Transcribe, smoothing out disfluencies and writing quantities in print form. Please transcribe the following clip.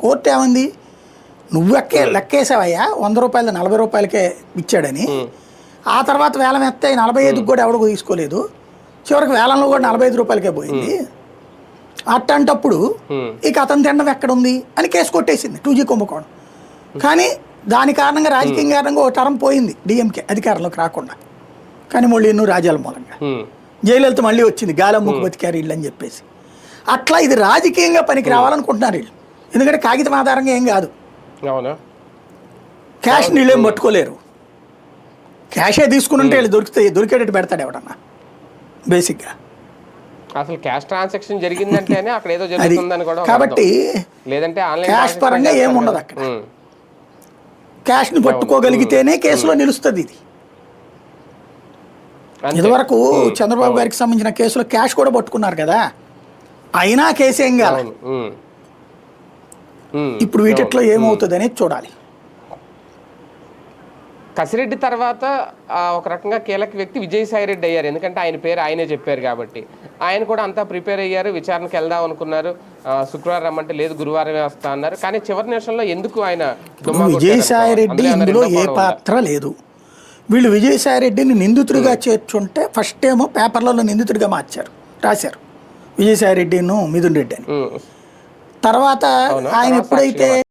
Court ఏమంది, నువ్వు లెక్కేసావయ్యా 100 రూపాయలు 40 రూపాయలకే ఇచ్చాడని. ఆ తర్వాత వేలం ఎత్తే 45కి కూడా ఎవడో తీసుకోలేదు, చివరికి వేలంలో కూడా 45 రూపాయలకే పోయింది. అట్టంటప్పుడు ఇక అతను తినడం ఎక్కడుంది అని కేసు కొట్టేసింది 2G కుంభకోణం. కానీ దాని కారణంగా రాజకీయ కారణంగా ఒక తరం పోయింది డిఎంకే అధికారంలోకి రాకుండా, కానీ మళ్ళీ ఎన్నో రాజ్యాల మూలంగా జయలలిత మళ్ళీ వచ్చింది, గాలమ్ముకు బతికారు వీళ్ళు అని చెప్పేసి. అట్లా ఇది రాజకీయంగా పనికి రావాలనుకుంటున్నారు వీళ్ళు, ఎందుకంటే కాగితం ఆధారంగా ఏం కాదు, క్యాష్ నీళ్ళేం పట్టుకోలేరు. క్యాషే తీసుకుని ఉంటే వీళ్ళు దొరికేటట్టు పెడతాడు ఎవడన్నా. బేసిక్గా అసలు క్యాష్ ట్రాన్సాక్షన్ జరిగిందంటేనే అక్కడ ఏదో జరుగుతుందని కూడా, కాబట్టి లేదంటే క్యాష్ పరంగా ఏముండదు అక్కడ. క్యాష్ని పట్టుకోగలిగితేనే కేసులో నిలుస్తుంది ఇది. ఇదివరకు చంద్రబాబు గారికి సంబంధించిన కేసులో క్యాష్ కూడా పట్టుకున్నారు కదా, అయినా కేసు ఏం కాదు. ఇప్పుడు వీటిలో ఏమవుతుంది అనేది చూడాలి. కసిరెడ్డి తర్వాత ఒక రకంగా కీలక వ్యక్తి విజయసాయి రెడ్డి అయ్యారు, ఎందుకంటే ఆయన పేరు ఆయనే చెప్పారు కాబట్టి. ఆయన కూడా అంతా ప్రిపేర్ అయ్యారు, విచారణకు వెళ్దాం అనుకున్నారు. శుక్రవారం రమ్మంటే లేదు గురువారమే వస్తా అన్నారు. కానీ చివరి నిమిషంలో ఎందుకు ఆయన విజయసాయి రెడ్డి ఇందులో ఏ పాత్ర లేదు. వీళ్ళు విజయసాయి రెడ్డిని నిందితుడిగా చేర్చుంటే ఫస్ట్ ఏమో పేపర్లలో నిందితుడిగా రాశారు విజయసాయి రెడ్డిను మిథున్ రెడ్డి అని. తర్వాత ఆయన ఎప్పుడైతే